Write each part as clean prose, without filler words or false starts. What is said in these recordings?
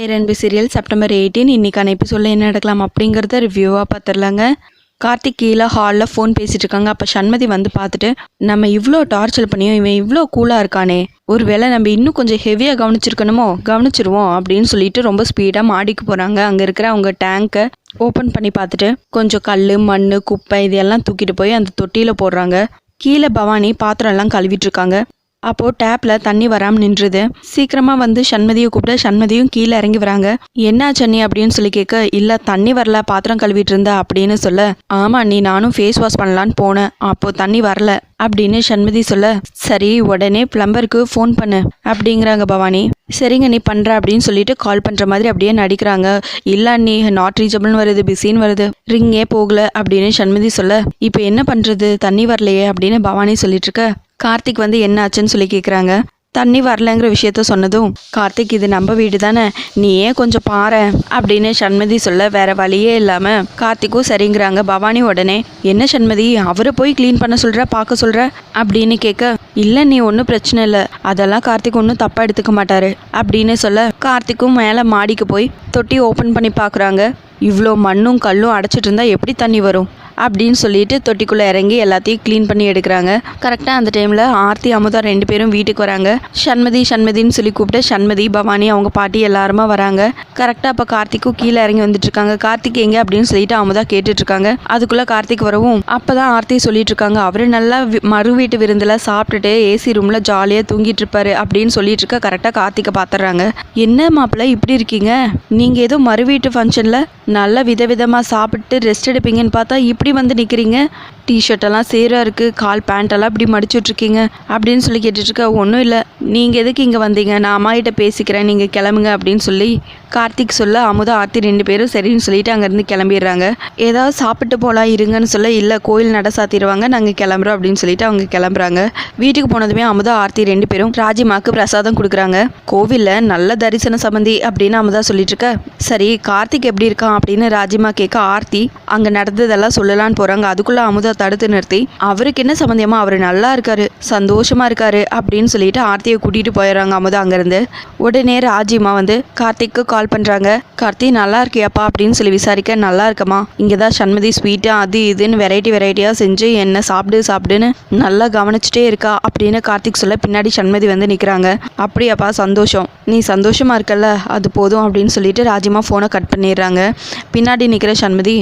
பேரன்பு serial September 18 இன்னைக்கான எபிசோடில் என்ன நடக்கலாம் அப்படிங்கிறத ரிவ்யூவாக பார்த்துடலாங்க. கார்த்திக் கீழே ஹாலில் ஃபோன் பேசிகிட்டு இருக்காங்க. அப்போ சண்மதி வந்து பார்த்துட்டு, நம்ம இவ்வளோ டார்ச்சர் பண்ணியும் இவன் இவ்வளோ கூலாக இருக்கானே, ஒரு வேளை நம்ம இன்னும் கொஞ்சம் ஹெவியாக கவனிச்சிருவோம் அப்படின்னு சொல்லிட்டு ரொம்ப ஸ்பீடாக மாடிக்கு போகிறாங்க. அங்கே இருக்கிற அவங்க டேங்கை ஓப்பன் பண்ணி பார்த்துட்டு கொஞ்சம் கல் மண் குப்பை இதெல்லாம் தூக்கிட்டு போய் அந்த தொட்டியில் போடுறாங்க. கீழே பவானி பாத்திரம் எல்லாம் கழுவிட்டு இருக்காங்க. அப்போது டேப்பில் தண்ணி வராமல் நின்றுது. சீக்கிரமாக வந்து சண்மதியை கூப்பிட சண்மதியும் கீழே இறங்கி வராங்க. என்ன சன்னி அப்படின்னு சொல்லி கேட்க, இல்லை தண்ணி வரல பாத்திரம் கழுவிட்டு இருந்தா அப்படின்னு சொல்ல, ஆமாம் நீ நானும் ஃபேஸ் வாஷ் பண்ணலான்னு போனேன், அப்போது தண்ணி வரல அப்படின்னு சண்மதி சொல்ல, சரி உடனே பிளம்பருக்கு ஃபோன் பண்ணு அப்படிங்கிறாங்க பவானி. சரிங்க நீ பண்ணுற அப்படின்னு சொல்லிட்டு கால் பண்ணுற மாதிரி அப்படியே நடிக்கிறாங்க. இல்லை நீ நாட் ரீச்சபிள்னு வருது, பிஸின்னு வருது, ரிங்கே போகல அப்படின்னு சண்மதி சொல்ல, இப்போ என்ன பண்ணுறது தண்ணி வரலையே அப்படின்னு பவானி சொல்லிட்டு இருக்க, கார்த்திக் வந்து என்ன ஆச்சுன்னு சொல்லி கேட்குறாங்க. தண்ணி வரலங்கிற விஷயத்த சொன்னதும், கார்த்திக் இது நம்ம வீடு தானே, நீ ஏன் கொஞ்சம் பாரு அப்படின்னு சண்மதி சொல்ல, வேற வழியே இல்லாமல் கார்த்திக்கும் சரிங்கிறாங்க. பவானி உடனே, என்ன சண்மதி அவரை போய் க்ளீன் பண்ண சொல்கிற பார்க்க சொல்கிற அப்படின்னு கேட்க, இல்லை நீ ஒன்றும் பிரச்சனை இல்லை, அதெல்லாம் கார்த்திக் ஒன்றும் தப்பாக எடுத்துக்க மாட்டாரு அப்படின்னு சொல்ல, கார்த்திக்கும் மேலே மாடிக்கு போய் தொட்டி ஓப்பன் பண்ணி பார்க்குறாங்க. இவ்வளோ மண்ணும் கல்லும் அடைச்சிட்டு இருந்தால் எப்படி தண்ணி வரும் அப்படின்னு சொல்லிட்டு தொட்டிக்குள்ளே இறங்கி எல்லாத்தையும் க்ளீன் பண்ணி எடுக்கிறாங்க. கரெக்டாக அந்த டைமில் ஆர்த்தி அமுதா 2 பேரும் வீட்டுக்கு வராங்க. சண்மதின்னு சொல்லி கூப்பிட்டு சண்மதி பவானி அவங்க பாட்டி எல்லாருமா வராங்க. கரெக்டாக அப்போ கார்த்திக்கும் கீழே இறங்கி வந்துட்டு இருக்காங்க. கார்த்திக் எங்கே அப்படின்னு சொல்லிட்டு அமுதா கேட்டுட்டு இருக்காங்க. அதுக்குள்ளே கார்த்திக் வரவும் அப்போ தான் ஆர்த்தி சொல்லிட்டு இருக்காங்க, அவரு நல்லா மறு வீட்டு விருந்தில் சாப்பிட்டுட்டு ஏசி ரூமில் ஜாலியாக தூங்கிட்டு இருப்பாரு அப்படின்னு சொல்லிட்டு இருக்க. கரெக்டாக கார்த்திகை பார்த்துட்றாங்க. என்ன மாப்பிள்ளை இப்படி இருக்கீங்க, நீங்கள் ஏதோ மறு வீட்டு ஃபங்க்ஷனில் நல்லா விதவிதமாக சாப்பிட்டு ரெஸ்ட் எடுப்பீங்கன்னு பார்த்தா இப்படி வந்து நிற்கிறீங்க, டிஷர்ட்டெல்லாம் சேராக இருக்குது, கால் பேண்ட்டெல்லாம் இப்படி மடிச்சுட்ருக்கீங்க அப்படின்னு சொல்லி கேட்டுட்ருக்க. ஒன்றும் இல்லை, நீங்கள் எதுக்கு இங்கே வந்தீங்க, நான் அம்மா கிட்ட பேசிக்கிறேன், நீங்கள் கிளம்புங்க அப்படின்னு சொல்லி கார்த்திக் சொல்ல, அமுதா ஆர்த்தி 2 பேரும் சரின்னு சொல்லிட்டு அங்கேருந்து கிளம்பிடுறாங்க. ஏதாவது சாப்பிட்டு போகலாம் இருங்கன்னு சொல்ல, இல்லை கோயில் நட சாத்திடுவாங்க, நாங்கள் கிளம்புறோம் அப்படின்னு சொல்லிட்டு அவங்க கிளம்புறாங்க. வீட்டுக்கு போனதுமே அமுதா ஆர்த்தி 2 பேரும் ராஜிமாக்கு பிரசாதம் கொடுக்குறாங்க. கோவிலில் நல்ல தரிசன சம்பந்தி அப்படின்னு அமுதா சொல்லிட்டு இருக்க. சரி கார்த்திக் எப்படி இருக்கான் அப்படின்னு ராஜிமா கேட்க, ஆர்த்தி அங்கே நடந்ததெல்லாம் சொல்லலான்னு போகிறாங்க. அதுக்குள்ளே அமுதா தடுத்து நிறுத்தி, அவருக்கு என்ன சம்பந்தியமா, அவர் நல்லா இருக்காரு சந்தோஷமா இருக்காரு அப்படின்னு சொல்லிட்டு ஆர்த்தியை கூட்டிட்டு போயிடுறாங்க அமுதா அங்கேருந்து. உடனே ராஜிமா வந்து கார்த்திக்கு கால் பண்ணுறாங்க. கார்த்தி நல்லா இருக்கியாப்பா அப்படின்னு சொல்லி விசாரிக்க, நல்லா இருக்கமா, இங்கே தான் சண்மதி ஸ்வீட்டு அது இதுன்னு வெரைட்டியாக செஞ்சு என்ன சாப்பிடுன்னு நல்லா கவனிச்சுட்டே இருக்கா அப்படின்னு கார்த்திக் சொல்ல, பின்னாடி சண்மதி வந்து நிற்கிறாங்க. அப்படியாப்பா சந்தோஷம், நீ சந்தோஷமா இருக்கல்ல அது போதும் அப்படின்னு சொல்லிட்டு ராஜிமா ஃபோனை கட் பண்ணிடுறாங்க. பின்னாடி நிற்கிற சண்மதி,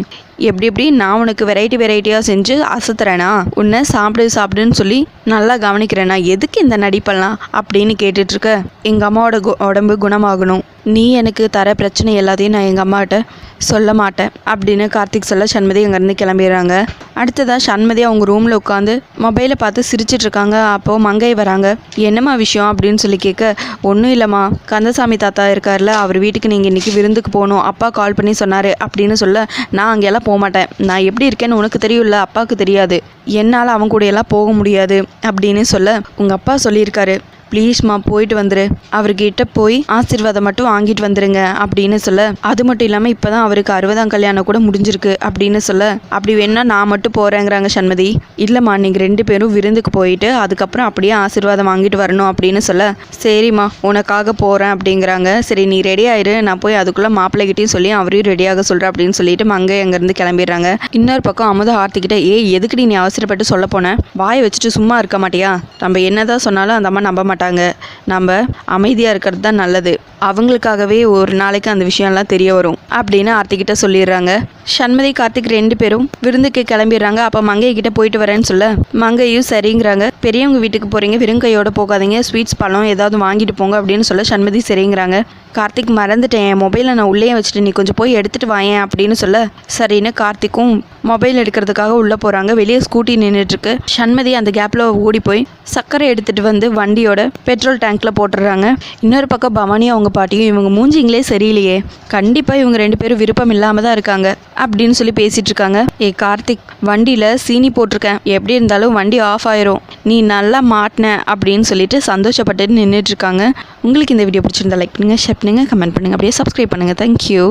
எப்படி நான் உனக்கு வெரைட்டியாக செஞ்சு அசத்துறேனா, உன்னை சாப்பிடுன்னு சொல்லி நல்லா கவனிக்கிறேனா, எதுக்கு இந்த நடிப்பெல்லாம் அப்படின்னு கேட்டுட்ருக்க. எங்கள் அம்மாவோட உடம்பு குணமாகணும், நீ எனக்கு தர பிரச்சனை எல்லாத்தையும் நான் எங்கள் அம்மாட்ட சொல்ல மாட்டேன் அப்படின்னு கார்த்திக் சொல்ல, சண்மதி அங்கேருந்து கிளம்பிடுறாங்க. அடுத்ததாக சண்மதி அவங்க ரூமில் உட்காந்து மொபைலை பார்த்து சிரிச்சிட்ருக்காங்க. அப்போது மங்கை வராங்க. என்னம்மா விஷயம் அப்படின்னு சொல்லி கேட்க, ஒன்றும் இல்லைம்மா, கந்தசாமி தாத்தா இருக்கார்ல, அவர் வீட்டுக்கு நீங்கள் இன்றைக்கி விருந்துக்கு போகணும், அப்பா கால் பண்ணி சொன்னார் அப்படின்னு சொல்ல, நான் அங்கெல்லாம் போக மாட்டேன், நான் எப்படி இருக்கேன்னு உனக்கு தெரியும்ல, அப்பாவுக்கு தெரியாது, என்னால் அவங்க கூடையெல்லாம் போக முடியாது அப்படின்னு சொல்ல, உங்கள் அப்பா சொல்லியிருக்காரு, ப்ளீஸ்மா போயிட்டு வந்துரு, அவர்கிட்ட போய் ஆசீர்வாதம் மட்டும் வாங்கிட்டு வந்துருங்க அப்படின்னு சொல்ல, அது மட்டும் இல்லாமல் இப்போ தான் அவருக்கு 60ஆம் கல்யாணம் கூட முடிஞ்சிருக்கு அப்படின்னு சொல்ல, அப்படி வேணா நான் மட்டும் போகிறேங்கிறாங்க சண்மதி. இல்லைம்மா நீங்கள் 2 பேரும் விருந்துக்கு போயிட்டு அதுக்கப்புறம் அப்படியே ஆசீர்வாதம் வாங்கிட்டு வரணும் அப்படின்னு சொல்ல, சரிம்மா உனக்காக போகிறேன் அப்படிங்கிறாங்க. சரி நீ ரெடி ஆயிரு, நான் போய் அதுக்குள்ளே மாப்பிள்ளைகிட்டையும் சொல்லி அவரையும் ரெடியாக சொல்கிறேன் அப்படின்னு சொல்லிட்டு மங்கை அங்கேருந்து கிளம்பிடுறாங்க. இன்னொரு பக்கம் அமுதா ஆர்த்திக்கிட்ட, எதுக்குடி நீ அவசரப்பட்டு சொல்ல போனேன், வாயை வச்சுட்டு சும்மா இருக்க மாட்டியா, நம்ம என்னதான் சொன்னாலும் அந்த அம்மா நம்ப மாட்டாங்க, நம்ம அமைதியாக இருக்கிறது தான் நல்லது, அவங்களுக்காகவே ஒரு நாளைக்கு அந்த விஷயம்லாம் தெரிய வரும் அப்படின்னு ஆர்த்திக்கிட்ட சொல்லிடுறாங்க. சண்மதி கார்த்திக் 2 பேரும் விருந்துக்கு கிளம்பிடுறாங்க. அப்போ மங்கை கிட்ட போயிட்டு வரேன்னு சொல்ல, மங்கையும் சரிங்கிறாங்க. பெரியவங்க வீட்டுக்கு போகிறீங்க, வெறுங்கையோட போகாதீங்க, ஸ்வீட்ஸ் பழம் ஏதாவது வாங்கிட்டு போங்க அப்படின்னு சொல்ல சண்மதி சரிங்கிறாங்க. கார்த்திக் மறந்துட்டேன், என் மொபைலை நான் உள்ளே வச்சுட்டு நீ கொஞ்சம் போய் எடுத்துகிட்டு வாயேன் அப்படின்னு சொல்ல, சரின்னு கார்த்திக்கும் மொபைல் எடுக்கிறதுக்காக உள்ளே போகிறாங்க. வெளியே ஸ்கூட்டி நின்றுட்டுருக்கு. சண்மதி அந்த கேப்பில் ஓடி போய் சர்க்கரை எடுத்துகிட்டு வந்து வண்டியோட பெட்ரோல் டேங்க்கில் போட்டுடுறாங்க. இன்னொரு பக்கம் பவானி அவங்க பாட்டியும், இவங்க மூஞ்சிங்களே சரியில்லையே, கண்டிப்பாக இவங்க 2 பேரும் விருப்பம் இல்லாமல் தான் இருக்காங்க அப்படின்னு சொல்லி பேசிகிட்டு இருக்காங்க. கார்த்திக் வண்டியில் சீனி போட்டிருக்கேன், எப்படி இருந்தாலும் வண்டி ஆஃப் ஆயிரும், நீ நல்லா மாட்டின அப்படின்னு சொல்லிட்டு சந்தோஷப்பட்டு நின்றுட்டுருக்காங்க. உங்களுக்கு இந்த வீடியோ பிடிச்சிருந்தா லைக் பண்ணுங்கள், ஷேர் பண்ணுங்கள், கமெண்ட் பண்ணுங்கள், அப்படியே சப்ஸ்கிரைப் பண்ணுங்கள். தேங்க்யூ.